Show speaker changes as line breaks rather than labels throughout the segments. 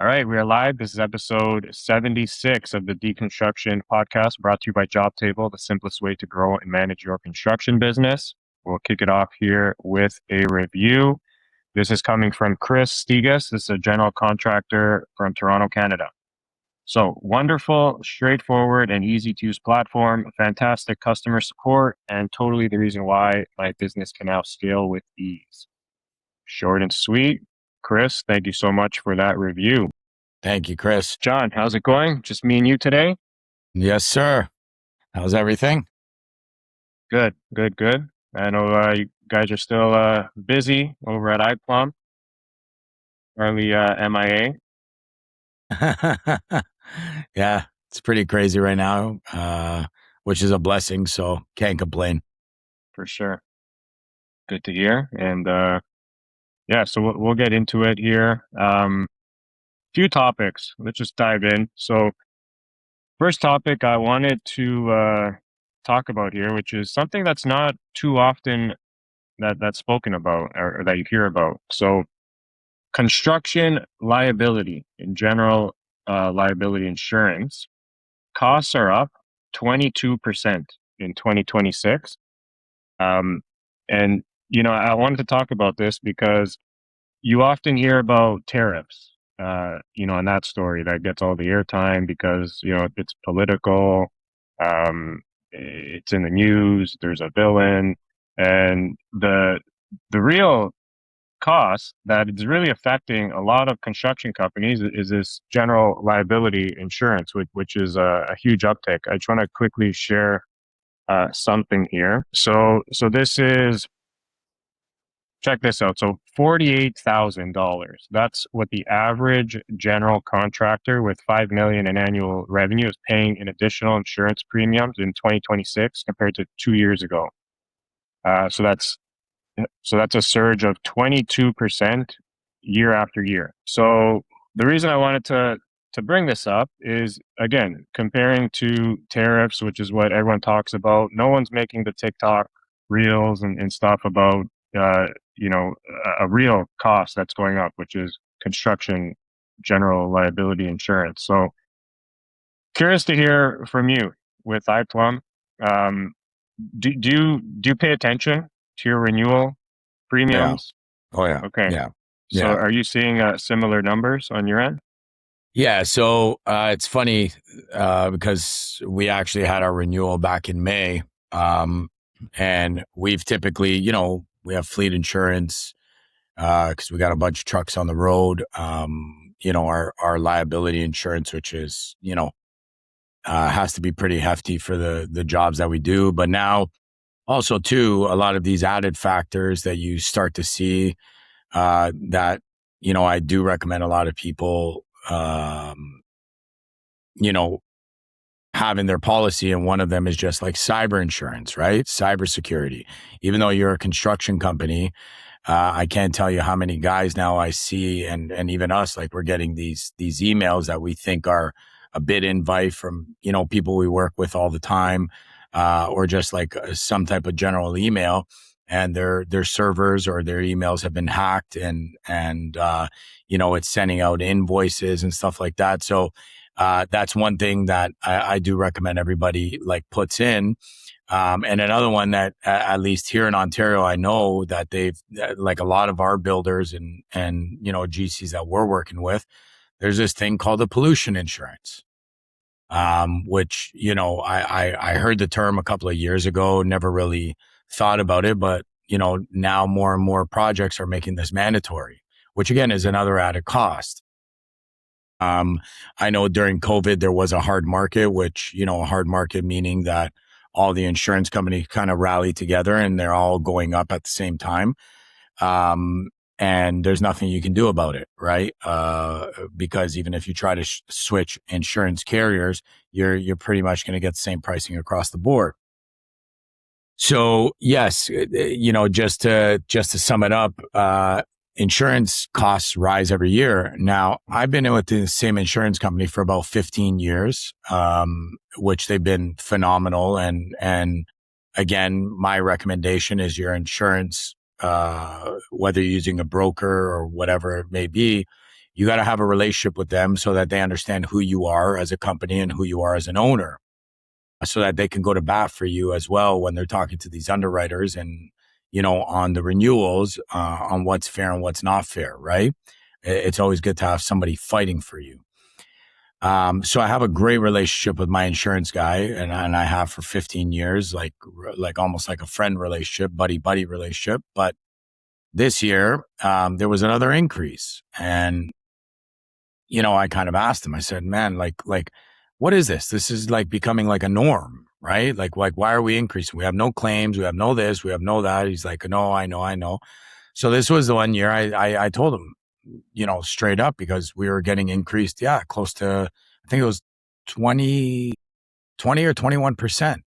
All right, we are live. This is episode 76 of the Deconstruction Podcast, brought to you by Jobtable, the simplest way to grow and manage your construction business. We'll kick it off here with a review. This is coming from Chris Stigas. This is a general contractor from Toronto, Canada. So, wonderful, straightforward, and easy to use platform, fantastic customer support, and totally the reason why my business can now scale with ease. Short and sweet. Chris, thank you so much for that review.
Thank you, Chris.
John, how's it going? Just me and you today?
Yes, sir. How's everything?
Good. I know you guys are still busy over at iPlum, early MIA.
Yeah, it's pretty crazy right now, which is a blessing, so can't complain.
For sure. Good to hear. And yeah, so we'll get into it here. Few topics. Let's just dive in. So first topic I wanted to talk about here, which is something that's not too often that's spoken about or that you hear about. So construction liability in general, liability insurance costs are up 22% in 2026. And, I wanted to talk about this because you often hear about tariffs, and that story that gets all the airtime because, it's political, it's in the news, there's a villain, and the real cost that is really affecting a lot of construction companies is this general liability insurance, which is a huge uptick. I just want to quickly share something here. So this is, check this out. So $48,000. That's what the average general contractor with 5 million in annual revenue is paying in additional insurance premiums in 2026 compared to 2 years ago. So that's a surge of 22% year after year. So the reason I wanted to bring this up is, again, comparing to tariffs, which is what everyone talks about. No one's making the TikTok reels and stuff about, a real cost that's going up, which is construction general liability insurance. So curious to hear from you with iPlum. Do you pay attention to your renewal premiums?
Oh, yeah.
Okay.
Yeah.
So
Yeah.
are you seeing similar numbers on your end?
Yeah. So it's funny because we actually had our renewal back in May. And we've typically, we have fleet insurance because we got a bunch of trucks on the road. Our liability insurance, which is, has to be pretty hefty for the jobs that we do. But now also too, a lot of these added factors that you start to see that, I do recommend a lot of people, having their policy. And one of them is just like cyber insurance, right? Cybersecurity. Even though you're a construction company, I can't tell you how many guys now I see and even us, like we're getting these emails that we think are a bit invite from, people we work with all the time, or just like some type of general email, and their servers or their emails have been hacked and it's sending out invoices and stuff like that. So that's one thing that I do recommend everybody like puts in. And another one that at least here in Ontario, I know that they've like a lot of our builders and GCs that we're working with, there's this thing called a pollution insurance. Which, I heard the term a couple of years ago, never really thought about it, but, now more and more projects are making this mandatory, which again is another added cost. I know during COVID, there was a hard market, which, a hard market meaning that all the insurance companies kind of rallied together and they're all going up at the same time. And there's nothing you can do about it, right? Because even if you try to switch insurance carriers, you're pretty much going to get the same pricing across the board. So yes, just to sum it up, insurance costs rise every year. Now, I've been with the same insurance company for about 15 years, which they've been phenomenal. And again, my recommendation is your insurance, whether you're using a broker or whatever it may be, you got to have a relationship with them so that they understand who you are as a company and who you are as an owner, so that they can go to bat for you as well when they're talking to these underwriters and, on the renewals, on what's fair and what's not fair, right? It's always good to have somebody fighting for you. So I have a great relationship with my insurance guy, and I have for 15 years, like almost like a friend relationship, buddy relationship. But this year, there was another increase, and I kind of asked him. I said, "Man, like, what is this? This is like becoming like a norm, right? Like, why are we increasing? We have no claims, we have no this, we have no that." He's like, "No, I know." So this was the one year I told him, straight up, because we were getting increased, close to, I think it was 20 or 21%.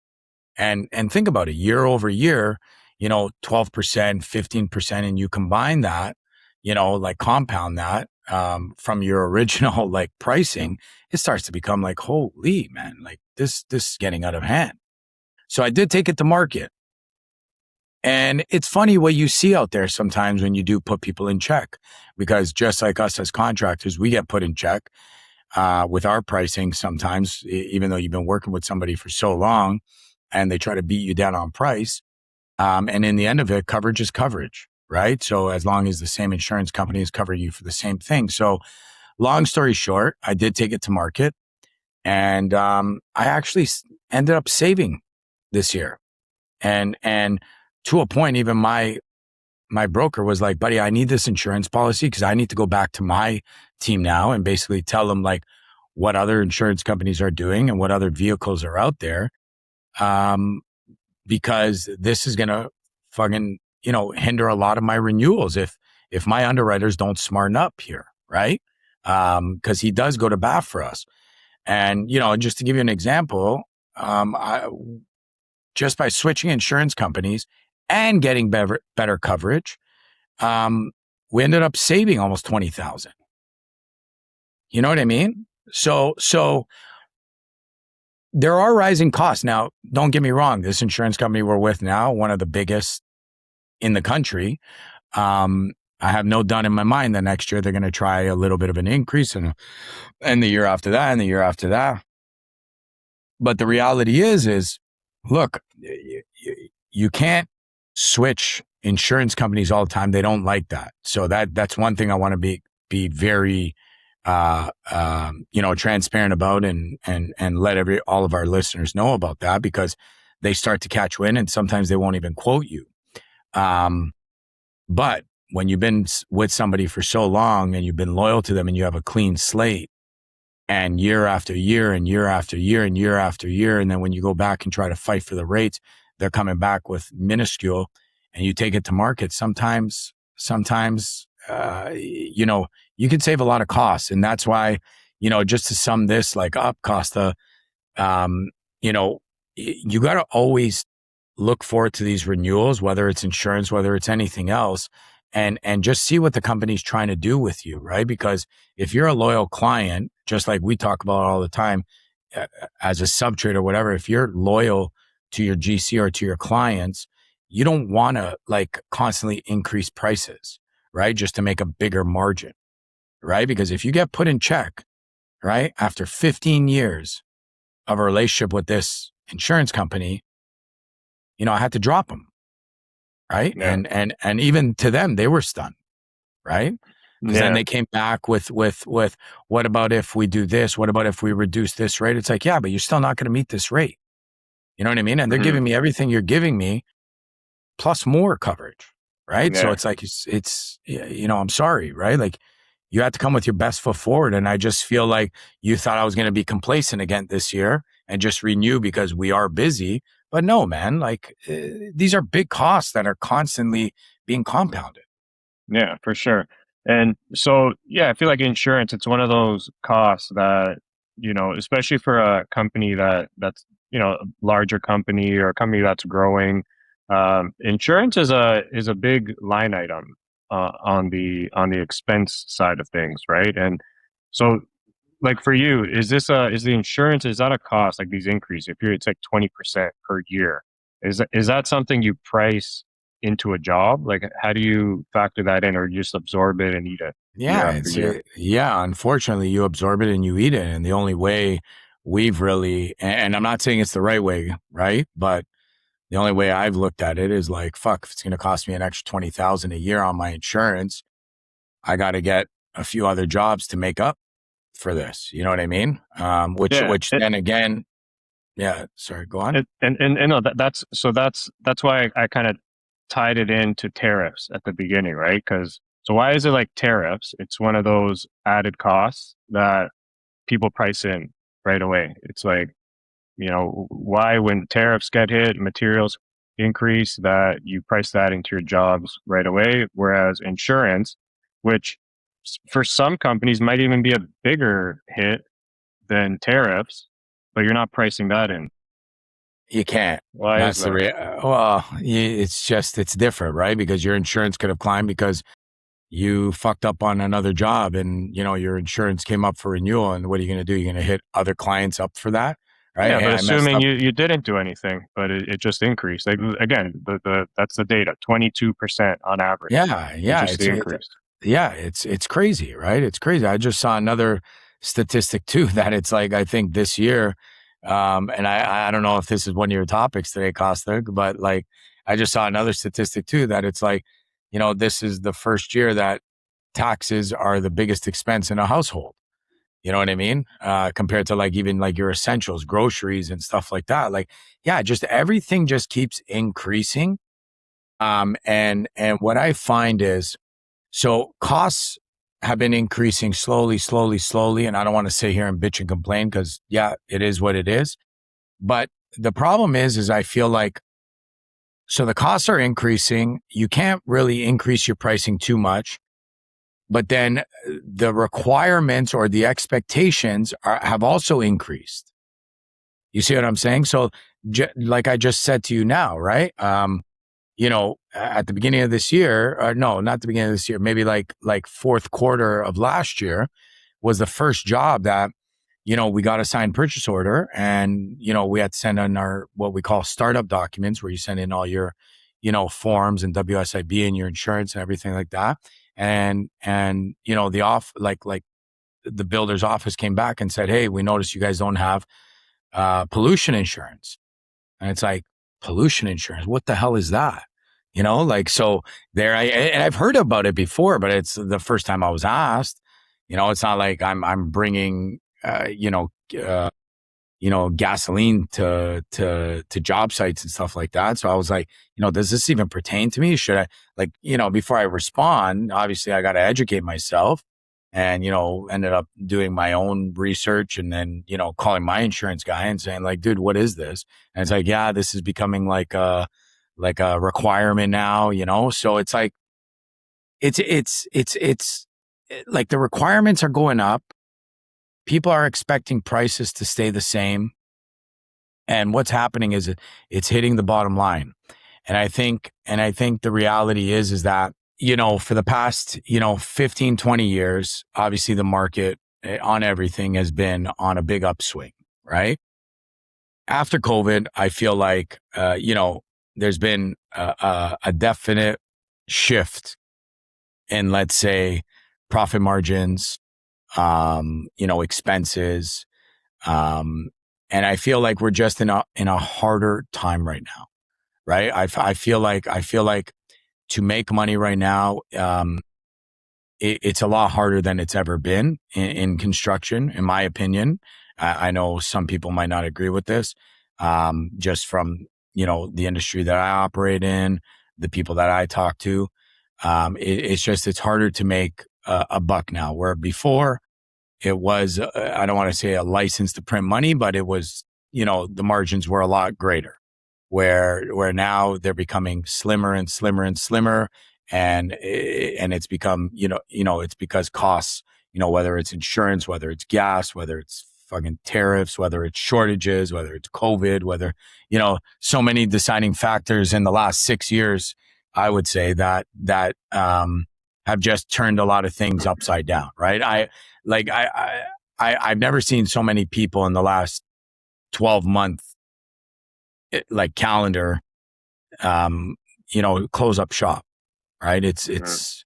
And think about it, year over year, 12%, 15%, and you combine that, like compound that, from your original like pricing, it starts to become like, holy man, like this is getting out of hand. So I did take it to market. And it's funny what you see out there sometimes when you do put people in check, because just like us as contractors, we get put in check with our pricing sometimes, even though you've been working with somebody for so long and they try to beat you down on price. And in the end of it, coverage is coverage, right? So as long as the same insurance company is covering you for the same thing. So long story short, I did take it to market, and I actually ended up saving this year. And to a point, even my broker was like, "Buddy, I need this insurance policy because I need to go back to my team now and basically tell them like what other insurance companies are doing and what other vehicles are out there, because this is gonna fucking hinder a lot of my renewals if my underwriters don't smarten up here, right?" Because he does go to bat for us, and just to give you an example, just by switching insurance companies and getting better coverage, we ended up saving almost 20,000. You know what I mean? So there are rising costs. Now, don't get me wrong. This insurance company we're with now, one of the biggest in the country. I have no doubt in my mind that next year they're going to try a little bit of an increase, and the year after that, and the year after that. But the reality is, look, you can't switch insurance companies all the time. They don't like that. So that's one thing I want to be very, transparent about, and let all of our listeners know about that, because they start to catch wind and sometimes they won't even quote you. But when you've been with somebody for so long and you've been loyal to them and you have a clean slate, and year after year and year after year and year after year, and then when you go back and try to fight for the rates, they're coming back with minuscule, and you take it to market. Sometimes, you can save a lot of costs. And that's why, just to sum this like up, Kosta, you got to always look forward to these renewals, whether it's insurance, whether it's anything else, and just see what the company's trying to do with you, right? Because if you're a loyal client, just like we talk about all the time, as a sub trader or whatever, if you're loyal to your GC or to your clients, you don't want to like constantly increase prices, right? Just to make a bigger margin, right? Because if you get put in check, right, after 15 years of a relationship with this insurance company, I had to drop them, right?
Yeah.
And even to them, they were stunned, right? Because then they came back with what about if we do this? What about if we reduce this rate? It's like, yeah, but you're still not going to meet this rate. You know what I mean? And they're giving me everything you're giving me plus more coverage, right?
Yeah.
So it's like, it's I'm sorry, right? Like, you had to come with your best foot forward. And I just feel like you thought I was going to be complacent again this year and just renew because we are busy. But no, man, like these are big costs that are constantly being compounded.
Yeah, for sure. And so, yeah, I feel like insurance, it's one of those costs that, especially for a company that's, a larger company or a company that's growing, insurance is a big line item on the expense side of things, right? And so, like for you, is the insurance, is that a cost, like these increase? If it's like 20% per year, is that something you price into a job? Like, how do you factor that in, or you just absorb it and eat it? year
Yeah,
after year.
yeah, unfortunately you absorb it and you eat it. And the only way we've really, and I'm not saying it's the right way, right? But the only way I've looked at it is like, fuck, if it's going to cost me an extra 20,000 a year on my insurance, I got to get a few other jobs to make up for this. You know what I mean?
Yeah,
Which then again, yeah, sorry, go on.
and no, that's why I kind of tied it into tariffs at the beginning, right? Because so why is it like tariffs? It's one of those added costs that people price in right away. It's like, why when tariffs get hit, materials increase, that you price that into your jobs right away. Whereas insurance, which for some companies might even be a bigger hit than tariffs, but you're not pricing that in.
You can't.
Why is
That's the
that?
well, it's different, right? Because your insurance could have climbed because you fucked up on another job and your insurance came up for renewal. And what are you going to do? You're going to hit other clients up for that, right?
Yeah,
Hey,
but
I messed
assuming
up.
you didn't do anything, but it just increased. Like again, the that's the data, 22% on average.
Yeah,
It's
yeah,
just the increase.
yeah, it's crazy, right? It's crazy. I just saw another statistic too that it's like I think this year, and I don't know if this is one of your topics today, Costa, but like I just saw another statistic too that it's like, this is the first year that taxes are the biggest expense in a household. You know what I mean? Compared to like even like your essentials, groceries and stuff like that. Like, yeah, just everything just keeps increasing. And what I find is so costs have been increasing slowly, slowly, slowly. And I don't want to sit here and bitch and complain because yeah, it is what it is. But the problem is I feel like so the costs are increasing. You can't really increase your pricing too much, but then the requirements or the expectations have also increased. You see what I'm saying? So, like I just said to you now, right? At the beginning of this year, no, not the beginning of this year, maybe like fourth quarter of last year was the first job that, we got a signed purchase order and, we had to send in our, what we call startup documents where you send in all your, forms and WSIB and your insurance and everything like that. And, like the builder's office came back and said, hey, we noticed you guys don't have, pollution insurance. And it's like, pollution insurance, what the hell is that? So and I've heard about it before, but it's the first time I was asked. It's not like I'm bringing, gasoline to job sites and stuff like that. So I was like, does this even pertain to me? Should I before I respond, obviously I got to educate myself and, ended up doing my own research and then, calling my insurance guy and saying like, dude, what is this? And it's like, yeah, this is becoming like a requirement now, So it's like, it's like the requirements are going up. People are expecting prices to stay the same. And what's happening is it's hitting the bottom line. And I think the reality is that, for the past, 15, 20 years, obviously the market on everything has been on a big upswing, right? After COVID, I feel like, there's been a definite shift in, let's say, profit margins, expenses, um, and I feel like we're just in a harder time right now, right? I feel like to make money right now, it's a lot harder than it's ever been in construction, in my opinion. I know some people might not agree with this, just from the industry that I operate in, the people that I talk to. It's harder to make a buck now, where before it was, I don't want to say a license to print money, but it was, the margins were a lot greater. Where now they're becoming slimmer and slimmer and slimmer, and it's become, it's because costs, whether it's insurance, whether it's gas, whether it's fucking tariffs, whether it's shortages, whether it's COVID, whether, so many deciding factors in the last 6 years, I would say that have just turned a lot of things upside down, right? Like I've never seen so many people in the last 12-month like calendar, close up shop, right?
Mhm.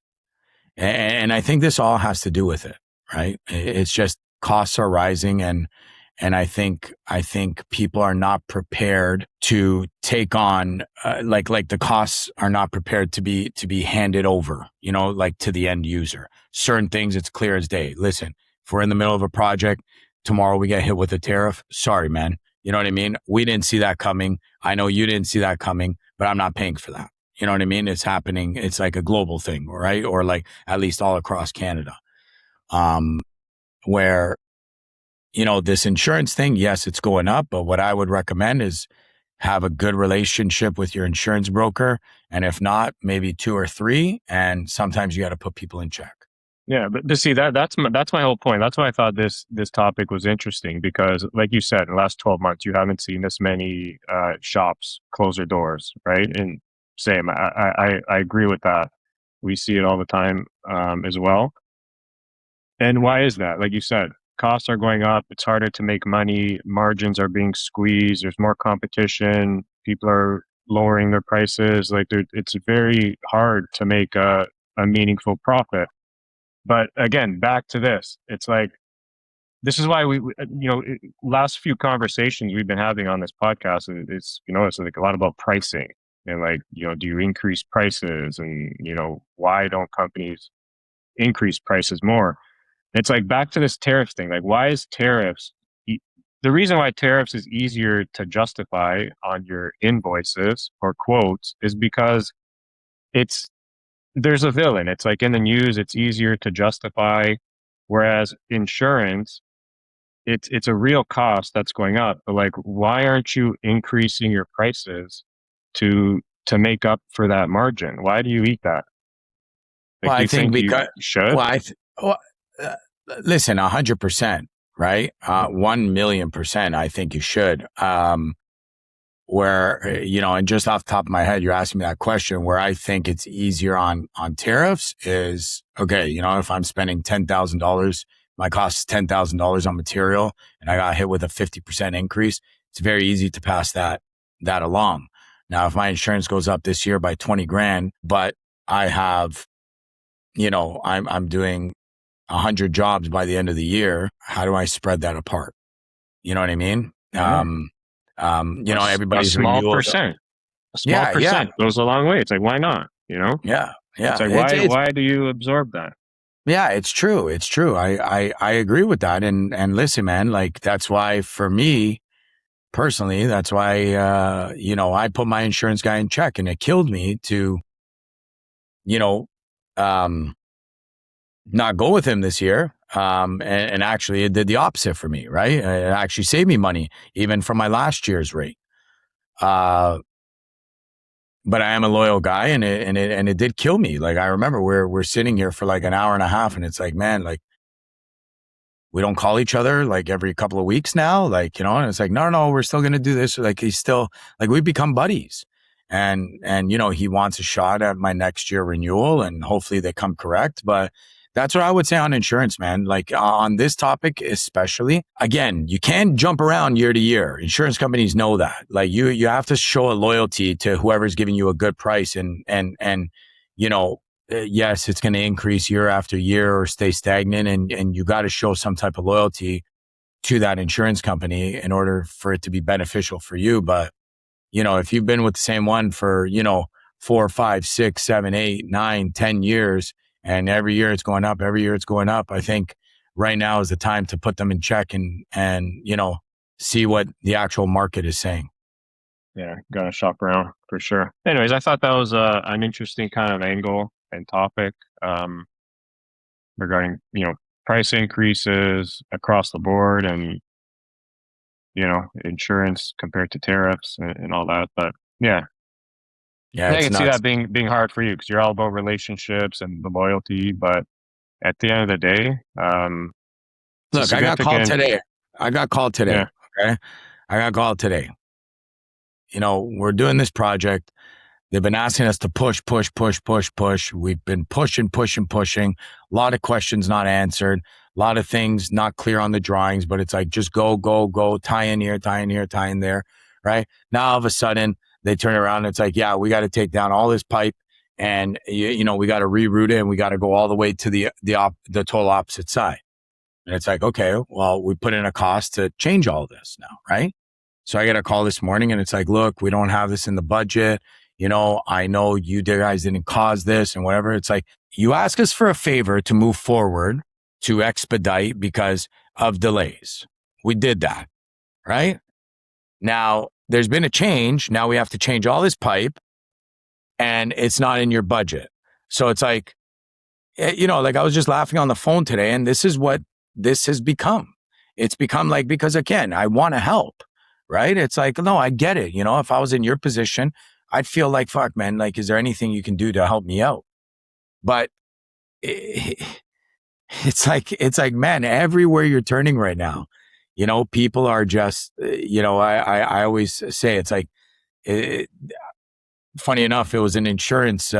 And I think this all has to do with it, right? It's just costs are rising, and I think people are not prepared to take on like the costs are not prepared to be handed over, like to the end user. Certain things, it's clear as day. Listen, if we're in the middle of a project, tomorrow we get hit with a tariff. Sorry, man. You know what I mean? We didn't see that coming. I know you didn't see that coming, but I'm not paying for that. You know what I mean? It's happening. It's like a global thing, right? Or like at least all across Canada, where, this insurance thing, yes, it's going up, but what I would recommend is have a good relationship with your insurance broker. And if not, maybe 2 or 3. And sometimes you got to put people in check.
Yeah, but to see that's my whole point. That's why I thought this topic was interesting, because, like you said, in the last 12 months, you haven't seen this many shops close their doors, right? And same, I agree with that. We see it all the time as well. And why is that? Like you said, costs are going up. It's harder to make money. Margins are being squeezed. There's more competition. People are lowering their prices. Like it's very hard to make a meaningful profit. But again, back to this. It's like, this is why last few conversations we've been having on this podcast, it's like a lot about pricing and, like, do you increase prices, and, why don't companies increase prices more? It's like back to this tariff thing. Like, why is tariffs, the reason why tariffs is easier to justify on your invoices or quotes is because there's a villain. It's like in the news, it's easier to justify. Whereas insurance, it's a real cost that's going up. But, like, why aren't you increasing your prices to make up for that margin? Why do you eat that? Like,
Well,
do
I
you
think
think you
because,
should?
well, listen, 100%, right? 1,000,000%. I think you should. Where, and just off the top of my head, you're asking me that question, where I think it's easier on tariffs is, okay, if I'm spending $10,000, my cost is $10,000 on material, and I got hit with a 50% increase, it's very easy to pass that along. Now, if my insurance goes up this year by 20 grand, but I have, I'm doing 100 jobs by the end of the year, how do I spread that apart? You know what I mean?
Yeah. A
Everybody's
small
renewals.
percent. A small
Yeah, yeah,
percent goes a long way. It's like, why not?
yeah,
It's
yeah.
like, why do you absorb that?
Yeah, it's true. It's true. I agree with that. And listen, man, like, that's why for me personally, that's why, I put my insurance guy in check, and it killed me to, you know, um, not go with him this year. And actually it did the opposite for me, right? It actually saved me money, even from my last year's rate. But I am a loyal guy, and it did kill me. Like, I remember we're sitting here for like an hour and a half, and it's like, man, like, we don't call each other like every couple of weeks now, like, and it's like, no, we're still going to do this. Like, he's still, like, we've become buddies, and, he wants a shot at my next year renewal, and hopefully they come correct. But that's what I would say on insurance, man. Like, on this topic, especially, again, you can't jump around year to year. Insurance companies know that. Like, you have to show a loyalty to whoever's giving you a good price, and, yes, it's going to increase year after year or stay stagnant. And you got to show some type of loyalty to that insurance company in order for it to be beneficial for you. But, if you've been with the same one for, 4, 5, 6, 7, 8, 9, 10 years, and every year it's going up, I think right now is the time to put them in check and see what the actual market is saying.
Yeah, gotta shop around for sure. Anyways, I thought that was an interesting kind of angle and topic regarding, price increases across the board, and, insurance compared to tariffs, and all that. But yeah,
Yeah,
I
it's
can see that
nuts.
being hard for you, because you're all about relationships and the loyalty. But at the end of the day, it's a
Look, I got called
significant,
today.
yeah,
Okay. I got called today. We're doing this project. They've been asking us to push. We've been pushing. A lot of questions not answered. A lot of things not clear on the drawings, but it's like, just go, tie in here, tie in there, right? Now, all of a sudden, they turn around and it's like, yeah, we got to take down all this pipe and we got to reroute it, and we got to go all the way to the total opposite side. And it's like, okay, well, we put in a cost to change all this now, right? So I get a call this morning, and it's like, look, we don't have this in the budget. I know you guys didn't cause this and whatever. It's like, you ask us for a favor to move forward, to expedite because of delays. We did that, right? Now there's been a change. Now we have to change all this pipe, and it's not in your budget. So it's like, like I was just laughing on the phone today, and this is what this has become. It's become like, because again, I want to help, right? It's like, no, I get it. If I was in your position, I'd feel like, fuck, man, like, is there anything you can do to help me out? But it's like, man, everywhere you're turning right now, people are just, I always say, it's like, funny enough, it was an insurance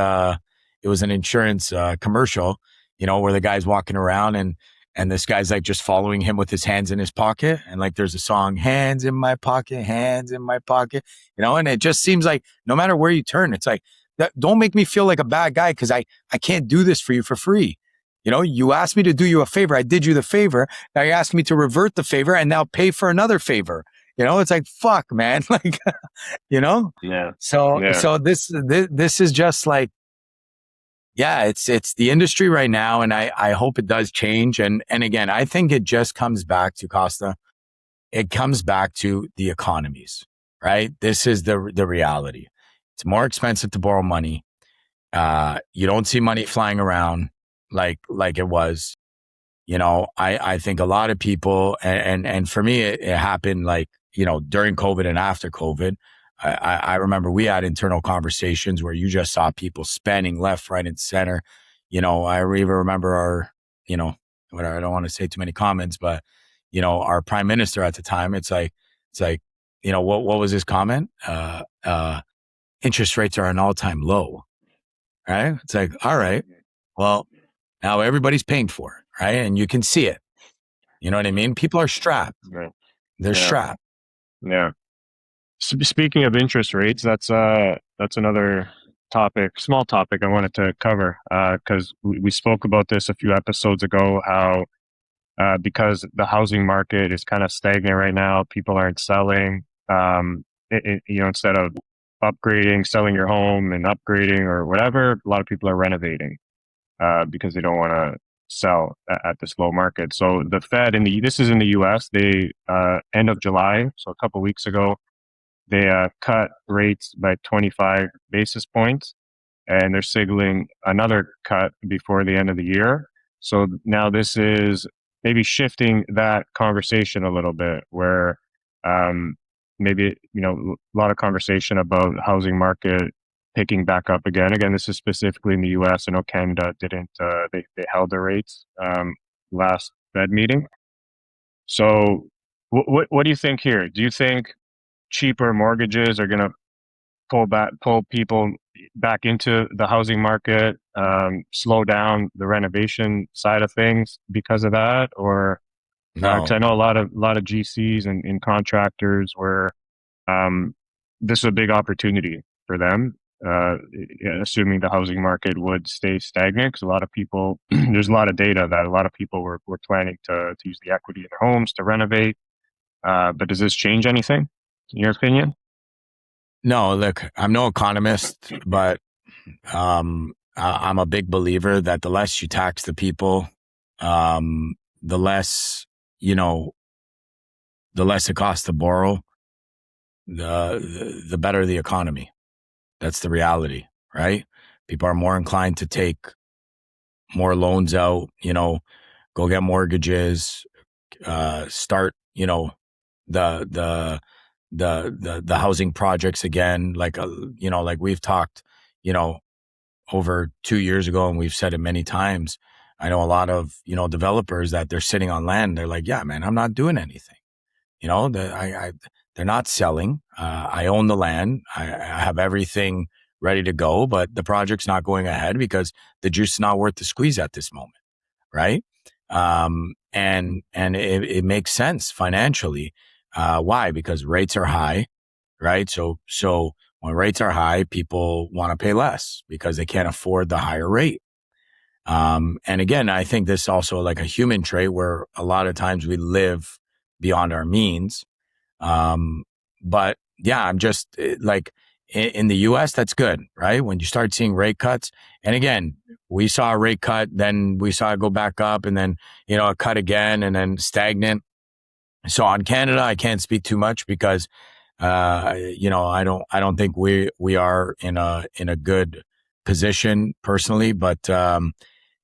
commercial, where the guy's walking around, and this guy's like just following him with his hands in his pocket. And like, there's a song, hands in my pocket, and it just seems like no matter where you turn, it's like, that, don't make me feel like a bad guy, because I can't do this for you for free. You asked me to do you a favor. I did you the favor. Now you asked me to revert the favor and now pay for another favor. It's like, fuck, man. Like,
Yeah.
So
Yeah.
so this is just like, yeah, it's the industry right now, and I hope it does change. And again, I think it just comes back to, Kosta. It comes back to the economies, right? This is the reality. It's more expensive to borrow money. You don't see money flying around like it was. I think a lot of people, and for me, it happened like, during COVID and after COVID. I remember we had internal conversations where you just saw people spending left, right, and center. I even remember our, whatever, I don't want to say too many comments, but, our prime minister at the time, it's like, what was his comment? Interest rates are an all-time low, right? It's like, all right, well, now everybody's paying for it, right? And you can see it. You know what I mean? People are strapped.
Right.
They're
Yeah.
strapped.
Yeah. Speaking of interest rates, that's another small topic I wanted to cover, because we spoke about this a few episodes ago, how because the housing market is kind of stagnant right now, people aren't selling. Instead of upgrading, selling your home and upgrading or whatever, a lot of people are renovating because they don't want to sell at this low market. So the Fed this is in the U.S. They end of July, so a couple weeks ago, they cut rates by 25 basis points, and they're signaling another cut before the end of the year. So now this is maybe shifting that conversation a little bit, where maybe, a lot of conversation about housing market picking back up again. Again, this is specifically in the U.S. I know Canada didn't. They held their rates last Fed meeting. So what do you think here? Do you think cheaper mortgages are going to pull people back into the housing market, slow down the renovation side of things because of that? Or because
No,
I know a lot of GCs and contractors where this is a big opportunity for them, assuming the housing market would stay stagnant. Because a lot of people, there's a lot of data that a lot of people were planning to use the equity in their homes to renovate. But does this change anything, in your opinion?
no, look, I'm no economist, but I'm a big believer that the less you tax the people, the less, the less it costs to borrow, the better the economy. That's the reality, right? People are more inclined to take more loans out, go get mortgages, start, the the housing projects again, like like we've talked, over 2 years ago, and we've said it many times. I know a lot of developers that they're sitting on land. They're like, yeah, man, I'm not doing anything. They're not selling. I own the land. I have everything ready to go, but the project's not going ahead because the juice is not worth the squeeze at this moment, right? And it makes sense financially. Why? Because rates are high, right? So When rates are high, people want to pay less because they can't afford the higher rate. And again, I think this is also like a human trait where a lot of times we live beyond our means. But yeah, I'm just like in the US, that's good, right? When you start seeing rate cuts, and again, we saw a rate cut, then we saw it go back up, and then, a cut again, and then stagnant. So on Canada, I can't speak too much because, I don't think we are in a good position personally, but,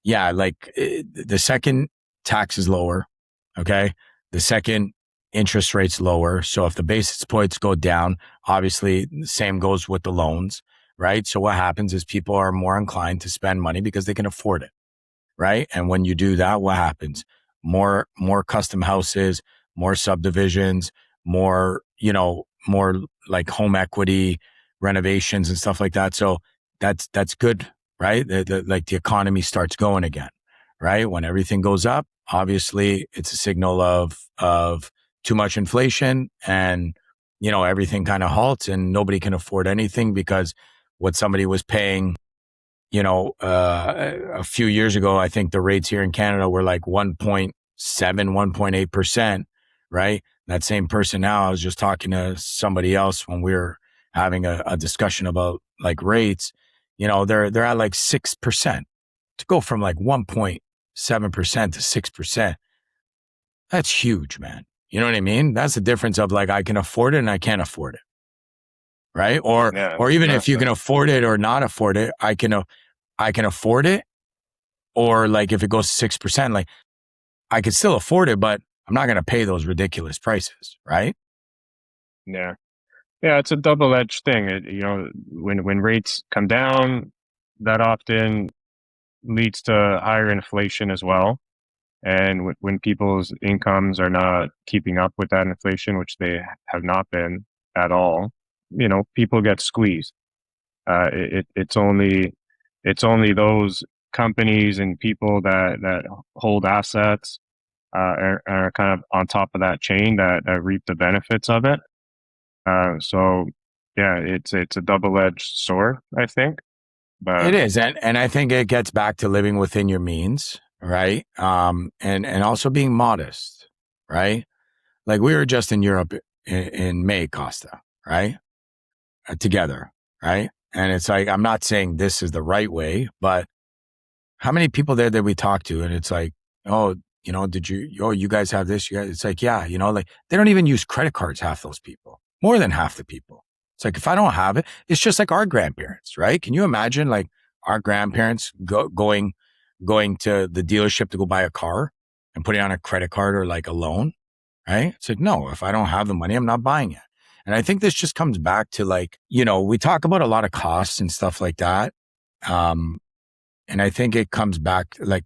yeah, like the second tax is lower, okay? The second interest rate's lower. So if the basis points go down, obviously the same goes with the loans, right? So what happens is people are more inclined to spend money because they can afford it, right? And when you do that, what happens? More custom houses, more subdivisions, more like home equity renovations and stuff like that. So that's good, right? Like the economy starts going again, right? When everything goes up, obviously it's a signal of too much inflation, and everything kind of halts and nobody can afford anything because what somebody was paying a few years ago, I think the rates here in Canada were like 1.7, 1.8%, right? That same person now, I was just talking to somebody else when we were having a discussion about like rates, they're at like 6%. To go from like 1.7% to 6%, that's huge, man. You know what I mean? That's the difference of like, I can afford it and I can't afford it. Right.
Yeah,
Or even if you
massive.
can afford it or not afford it, I can afford it. Or like if it goes to 6%, like I could still afford it, but I'm not going to pay those ridiculous prices. Right.
Yeah. Yeah, it's a double-edged thing. When rates come down, that often leads to higher inflation as well. And when people's incomes are not keeping up with that inflation, which they have not been at all, people get squeezed. It's only those companies and people that hold assets are kind of on top of that chain that reap the benefits of it. So yeah, it's a double-edged sword, I think. But
It is. And I think it gets back to living within your means. Right. And also being modest. Right. Like we were just in Europe in May, Costa. Right. Together. Right. And it's like, I'm not saying this is the right way, but how many people there that we talk to? And it's like, oh, you guys have this? You guys, it's like, yeah, like they don't even use credit cards, half those people, more than half the people. It's like, if I don't have it, it's just like our grandparents, right? Can you imagine like our grandparents going to the dealership to go buy a car and putting on a credit card or like a loan, right? It's like, no, if I don't have the money, I'm not buying it. And I think this just comes back to like, we talk about a lot of costs and stuff like that. And I think it comes back like,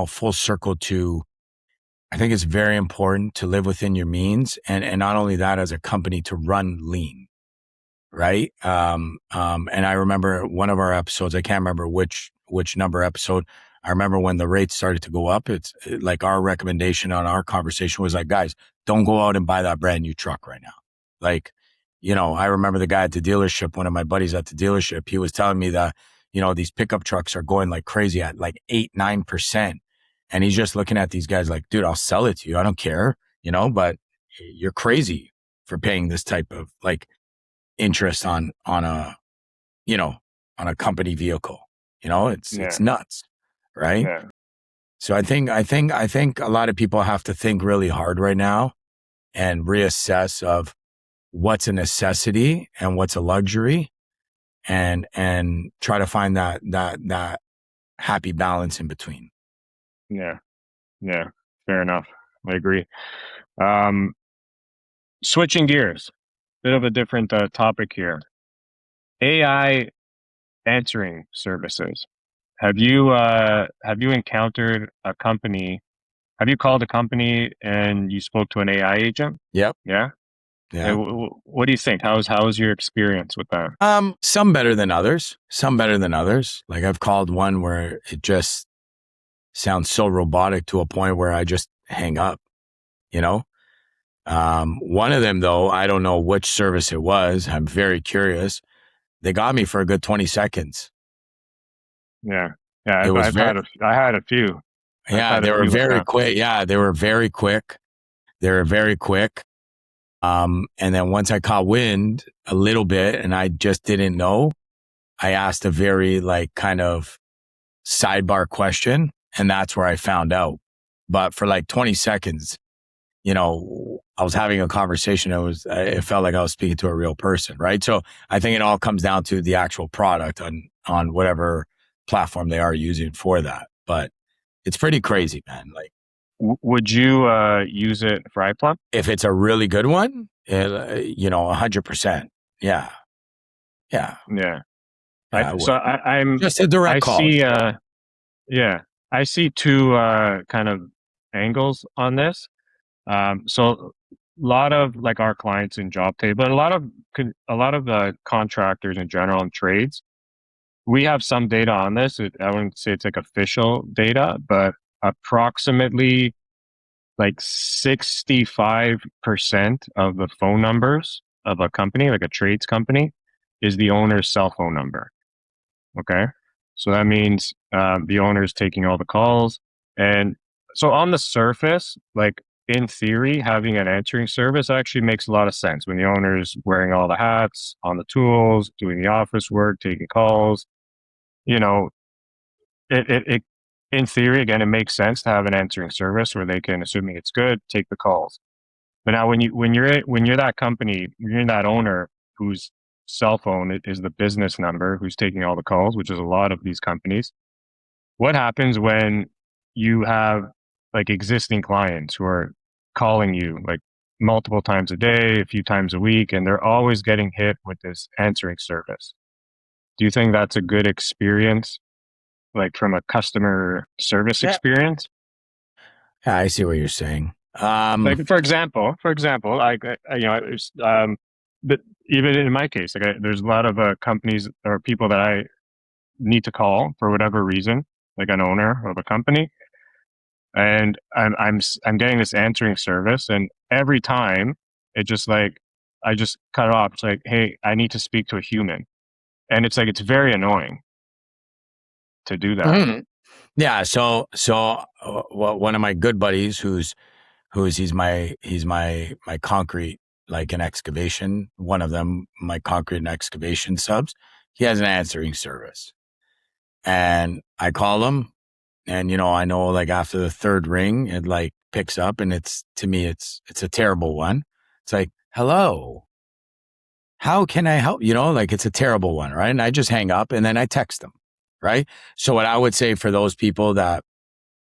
full circle to, I think it's very important to live within your means. And not only that, as a company to run lean. Right. And I remember one of our episodes, I can't remember which number episode. I remember when the rates started to go up, it's like our recommendation on our conversation was like, guys, don't go out and buy that brand new truck right now. Like, I remember the guy at the dealership, one of my buddies at the dealership, he was telling me that, these pickup trucks are going like crazy at like 8-9%. And he's just looking at these guys like, dude, I'll sell it to you. I don't care, but you're crazy for paying this type of like interest on a, on a company vehicle. It's
yeah,
nuts. Right.
yeah,
So I think a lot of people have to think really hard right now and reassess of what's a necessity and what's a luxury, and try to find that happy balance in between.
yeah, yeah. Fair enough. I agree. Um, Switching gears, bit of a different topic here. AI answering services. Have you encountered a company? Have you called a company and you spoke to an AI agent?
Yep.
Yeah.
Yeah.
What do you think? How's your experience with that?
Some better than others. Some better than others. Like I've called one where it just sounds so robotic to a point where I just hang up, you know? One of them, though, I don't know which service it was. I'm very curious. They got me for a good 20 seconds.
Yeah. Yeah.
It was very,
I had a few. I've
yeah,
had a
they were
few with
very
them.
quick. Yeah, they were very quick. They were very quick. And then once I caught wind a little bit and I just didn't know, I asked a very like kind of sidebar question. And that's where I found out. But for like 20 seconds, I was having a conversation. It felt like I was speaking to a real person. Right. So I think it all comes down to the actual product on whatever platform they are using for that. But it's pretty crazy, man. Like
Would you use it for iPlum?
if it's a really good one, 100%. Yeah. Yeah.
Yeah.
Yeah, I
So
would.
I'm
Just a
I
direct call.
see yeah, I see two kind of angles on this. So a lot of like our clients in Jobtable, and a lot of contractors in general and trades, we have some data on this. I wouldn't say it's like official data, but approximately like 65% of the phone numbers of a company, like a trades company, is the owner's cell phone number. Okay. So that means the owner is taking all the calls. And so on the surface, like in theory, having an answering service actually makes a lot of sense when the owner's wearing all the hats on the tools, doing the office work, taking calls. You know, it in theory, again, it makes sense to have an answering service where they can, assuming it's good, take the calls. But now when you're that company, you're that owner whose cell phone is the business number who's taking all the calls, which is a lot of these companies. What happens when you have like existing clients who are calling you like multiple times a day, a few times a week, and they're always getting hit with this answering service? Do you think that's a good experience, like from a customer service
Yeah.
experience?
Yeah, I see what you're saying.
Like for example, like but even in my case, like there's a lot of companies or people that I need to call for whatever reason, like an owner of a company, and I'm getting this answering service, and every time it just like I just cut it off. It's like, hey, I need to speak to a human, and it's like it's very annoying to do that.
Mhm. Yeah. So one of my good buddies he's my concrete, like an excavation. One of them, my concrete and excavation subs, he has an answering service. And I call him and, I know like after the third ring, it like picks up and to me, it's a terrible one. It's like, hello, how can I help? Like it's a terrible one. Right. And I just hang up and then I text them. Right. So what I would say for those people that,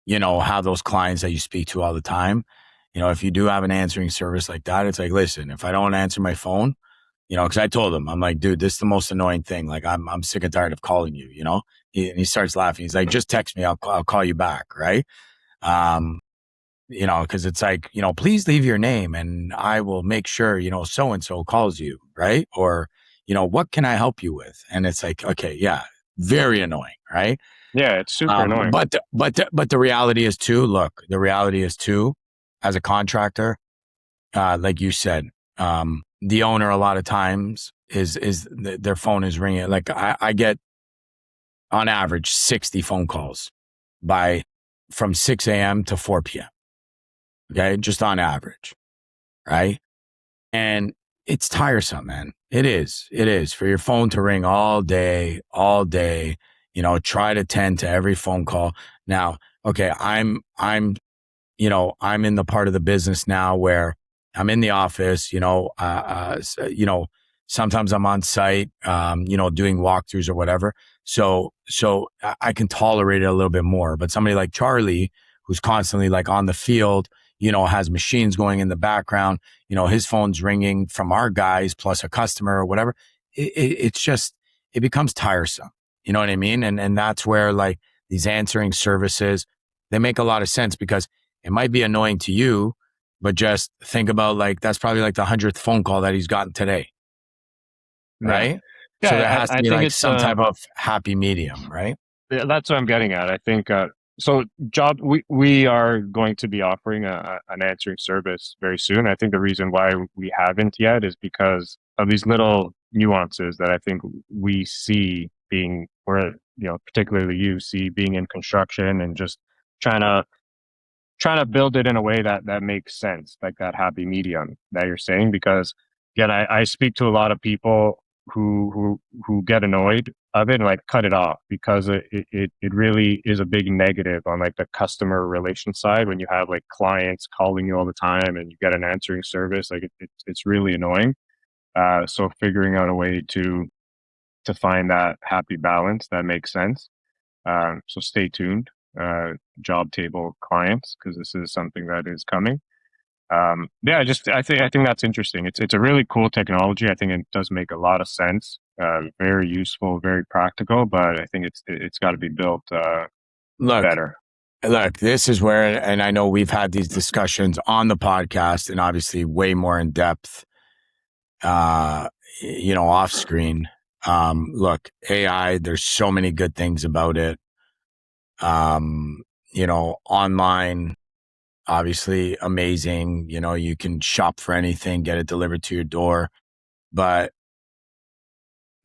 have those clients that you speak to all the time, if you do have an answering service like that, it's like, listen, if I don't answer my phone, because I told him, I'm like, dude, this is the most annoying thing. Like, I'm sick and tired of calling you, and he starts laughing. He's like, just text me. I'll call you back. Right. Um, cause it's like, please leave your name and I will make sure, so-and-so calls you. Right. Or, what can I help you with? And it's like, okay, yeah, very annoying. Right.
Yeah, it's super annoying.
But the reality is too, look, the reality is too, as a contractor, like you said, the owner a lot of times their phone is ringing. Like I get on average 60 phone calls from 6 a.m. to 4 p.m. Okay. Just on average. Right. And it's tiresome, man. It is. It is for your phone to ring all day, all day, try to tend to every phone call. Now, okay, I'm in the part of the business now where I'm in the office, sometimes I'm on site, doing walkthroughs or whatever. So I can tolerate it a little bit more, but somebody like Charlie, who's constantly like on the field, has machines going in the background, his phone's ringing from our guys plus a customer or whatever. It's just, it becomes tiresome. You know what I mean? And that's where like these answering services, they make a lot of sense because it might be annoying to you, but just think about like, that's probably like the 100th phone call that he's gotten today.
Yeah.
Right. So there
Yeah,
has to
I
be
think
like
it's
some type of happy medium. Right.
yeah, that's what I'm getting at. I think So we are going to be offering an answering service very soon. I think the reason why we haven't yet is because of these little nuances that I think we see being, or particularly you see being in construction, and just trying to build it in a way that makes sense, like that happy medium that you're saying. Because again, I speak to a lot of people who get annoyed of it and like cut it off, because it really is a big negative on like the customer relation side when you have like clients calling you all the time and you get an answering service. Like it's really annoying. So figuring out a way to find that happy balance that makes sense. So stay tuned, Jobtable clients, because this is something that is coming. Yeah, I think that's interesting. It's a really cool technology. I think it does make a lot of sense. Very useful, very practical, but I think it's got to be built
Look,
better.
look, this is where, and I know we've had these discussions on the podcast and obviously way more in depth, uh, off screen. Look, AI, there's so many good things about it. Online, obviously amazing. You can shop for anything, get it delivered to your door. But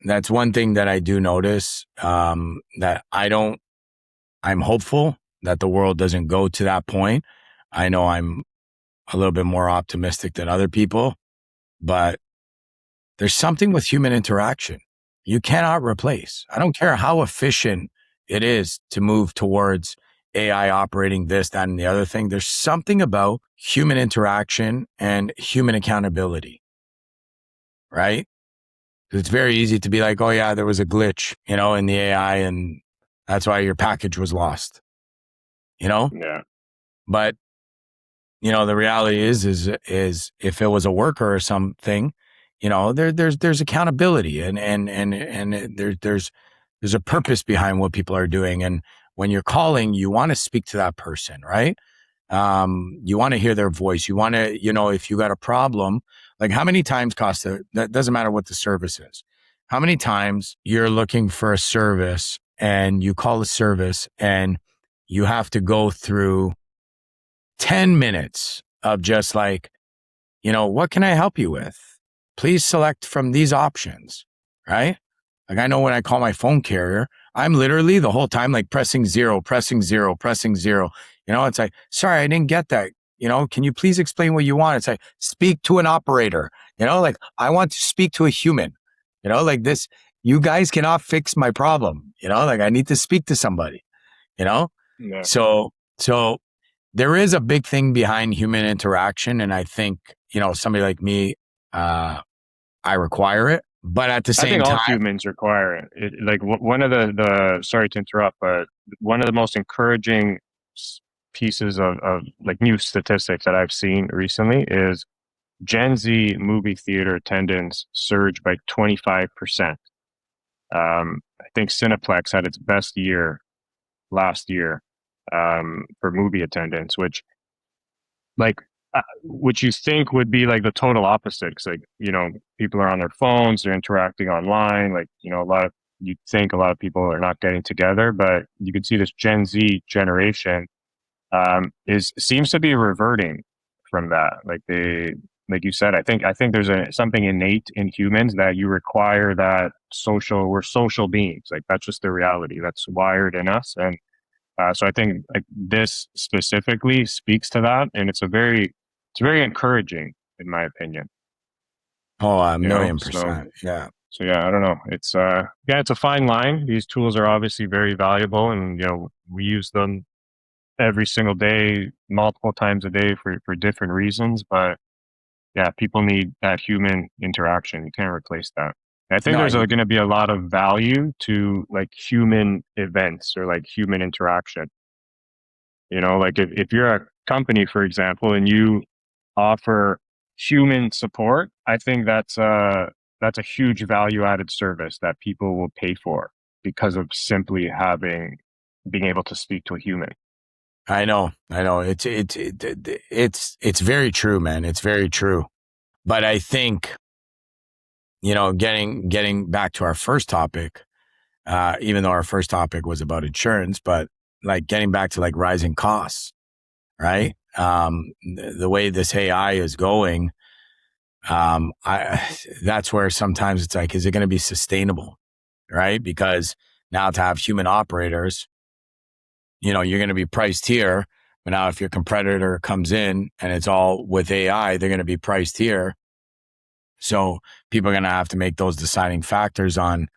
that's one thing that I do notice, that I'm hopeful that the world doesn't go to that point. I know I'm a little bit more optimistic than other people, but there's something with human interaction you cannot replace. I don't care how efficient it is to move towards AI operating this, that, and the other thing. There's something about human interaction and human accountability, right? 'Cause it's very easy to be like, oh yeah, there was a glitch, in the AI, and that's why your package was lost, you know?
Yeah,
But the reality is if it was a worker or something, there's accountability, and there's a purpose behind what people are doing. And when you're calling, you want to speak to that person, right? You want to hear their voice. You want to, if you got a problem, like how many times, Costa, that doesn't matter what the service is. How many times you're looking for a service and you call a service and you have to go through 10 minutes of just like, what can I help you with? Please select from these options, right? Like I know when I call my phone carrier, I'm literally the whole time like pressing zero, pressing zero, pressing zero. It's like, sorry, I didn't get that. Can you please explain what you want? It's like, speak to an operator. Like I want to speak to a human. Like this, you guys cannot fix my problem. Like I need to speak to somebody, you know?
yeah.
So there is a big thing behind human interaction. And I think, somebody like me, I require it. But at the
I
same
think all
time,
humans require it. Like one of the sorry to interrupt, but one of the most encouraging pieces of like new statistics that I've seen recently is Gen Z movie theater attendance surged by 25%. I think Cineplex had its best year last year, for movie attendance, like which you think would be like the total opposite. 'Cause like, people are on their phones, they're interacting online. Like, you'd think a lot of people are not getting together, but you can see this Gen Z generation, is seems to be reverting from that. Like you said, I think there's something innate in humans that you require that we're social beings. Like that's just the reality that's wired in us. And so I think like this specifically speaks to that, and it's very encouraging in my opinion.
oh, a
You know,
million
so
percent. Yeah.
so yeah, I don't know. It's a fine line. These tools are obviously very valuable, and we use them every single day, multiple times a day for different reasons. But yeah, people need that human interaction. You can't replace that. I think
No,
there's going to be a lot of value to like human events or like human interaction. Like if you're a company, for example, and you offer human support, I think that's a huge value added service that people will pay for because of simply being able to speak to a human.
I know. It's very true, man. It's very true. But I think, getting back to our first topic, even though our first topic was about insurance, but like getting back to like rising costs, right? The way this AI is going, that's where sometimes it's like, is it going to be sustainable, right? Because now to have human operators, you're going to be priced here. But now if your competitor comes in and it's all with AI, they're going to be priced here. So people are going to have to make those deciding factors on,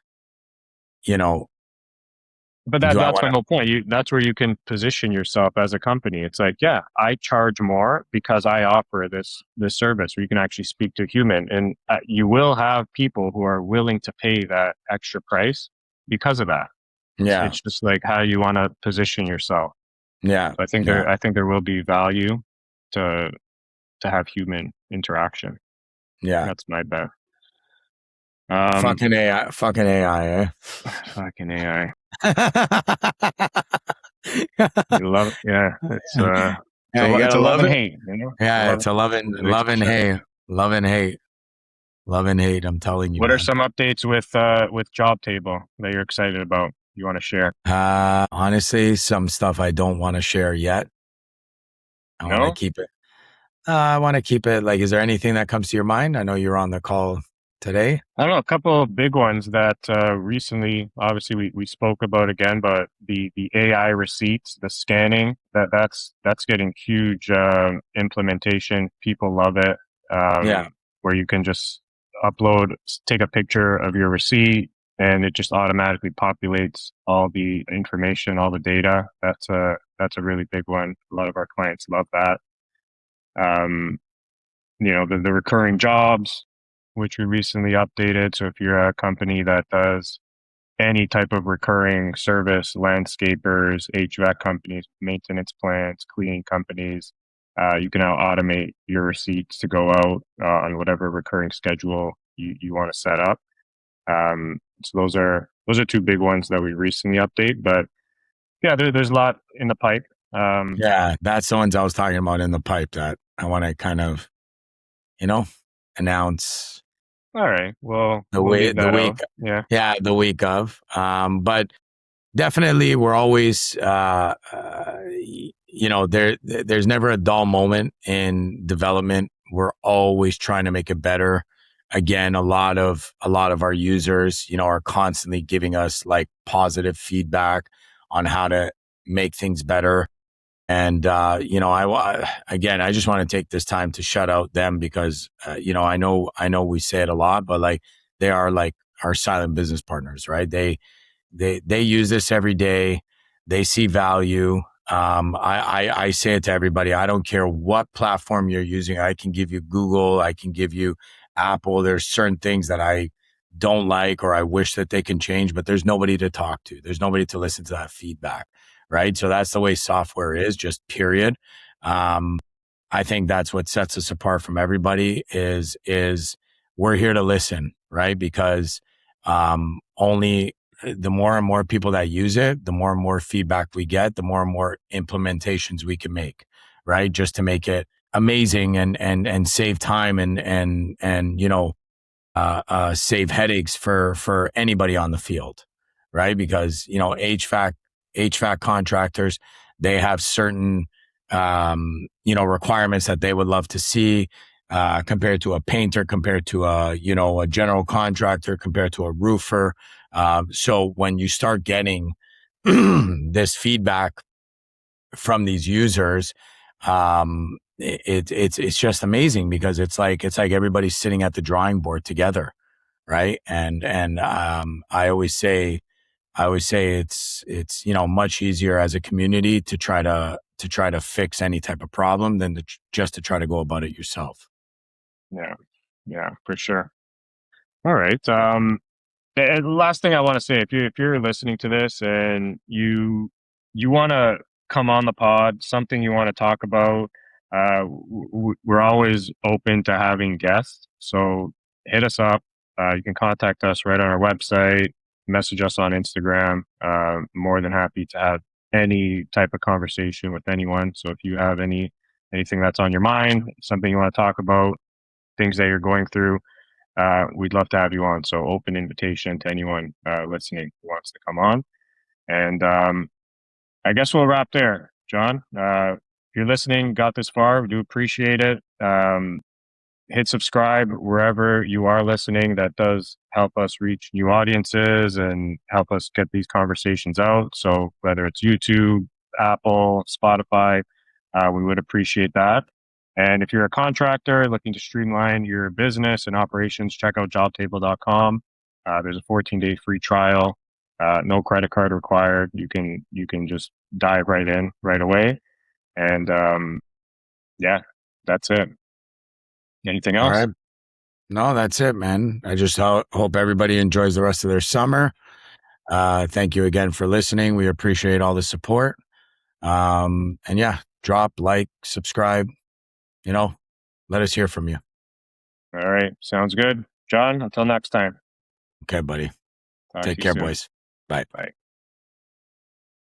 But
do I
that's
want
my
to?
whole point. That's where you can position yourself as a company. It's like, yeah, I charge more because I offer this service where you can actually speak to a human, and you will have people who are willing to pay that extra price because of that.
Yeah,
It's just like how you want to position yourself.
yeah,
So
yeah,
I think there will be value to have human interaction.
yeah.
That's my bet. Um,
Fucking AI, eh?
fucking AI. You love, yeah.
Yeah, you
It's
gotta
a love
love
and
it.
hate. It's a
Yeah,
love
it's a love and
relationship.
hate, love and hate, love and hate. I'm telling you,
What are
man.
some updates with Jobtable that you're excited about? You want to share?
Honestly, some stuff I don't want to share yet. I want to
No,
keep it. I want to keep it. Like, is there anything that comes to your mind? I know you're on the call today.
I don't know. A couple of big ones that recently, obviously, we spoke about again, but the AI receipts, the scanning, that's getting huge implementation. People love it.
Yeah,
Where you can just take a picture of your receipt, and it just automatically populates all the information, all the data. That's a really big one. A lot of our clients love that. Um, the recurring jobs, which we recently updated. So if you're a company that does any type of recurring service, landscapers, HVAC companies, maintenance plants, cleaning companies, you can now automate your receipts to go out on whatever recurring schedule you want to set up. So those are two big ones that we recently update. But yeah, there's a lot in the pipe. Um,
yeah. That's the ones I was talking about in the pipe that I want to kind of, you know, announce
all right, well,
the
we'll
week,
leave that out. Yeah.
the week of. But definitely, we're always, there's never a dull moment in development. We're always trying to make it better. Again, a lot of our users, are constantly giving us like positive feedback on how to make things better. And again, I just want to take this time to shout out them because I know we say it a lot, but like they are like our silent business partners, right? They use this every day. They see value. I say it to everybody. I don't care what platform you're using. I can give you Google. I can give you Apple. There's certain things that I don't like or I wish that they can change, but there's nobody to talk to. There's nobody to listen to that feedback, right? So that's the way software is, just period. Um, I think that's what sets us apart from everybody is we're here to listen, right? Because only the more and more people that use it, the more and more feedback we get, the more and more implementations we can make, right? Just to make it amazing and save time and save headaches for anybody on the field, right? Because HVAC contractors, they have certain requirements that they would love to see compared to a painter, compared to a general contractor, compared to a roofer. So when you start getting this feedback from these users, it's just amazing because it's like everybody's sitting at the drawing board together, right? And I always say it's much easier as a community to try to fix any type of problem than just to try to go about it yourself.
Yeah, yeah, for sure. All right. The last thing I want to say, if you're listening to this and you want to come on the pod, something you want to talk about, we're always open to having guests. So hit us up. You can contact us right on our website, message us on Instagram. More than happy to have any type of conversation with anyone. So if you have anything that's on your mind, something you want to talk about, things that you're going through, we'd love to have you on. So open invitation to anyone listening who wants to come on. And I guess we'll wrap there, John. If you're listening, got this far, we do appreciate it. Hit subscribe wherever you are listening. That does help us reach new audiences and help us get these conversations out. So whether it's YouTube, Apple, Spotify, we would appreciate that. And if you're a contractor looking to streamline your business and operations, check out jobtable.com. There's a 14-day free trial. No credit card required. You can just dive right in right away. And yeah, that's it. Anything
All
else?
right. No, that's it, man. I just hope everybody enjoys the rest of their summer. Thank you again for listening. We appreciate all the support. And yeah, drop, like, subscribe, let us hear from you.
All right. Sounds good. John, until next time.
Okay, buddy.
Talk to
Take
you
care,
soon.
boys. Bye.
Bye.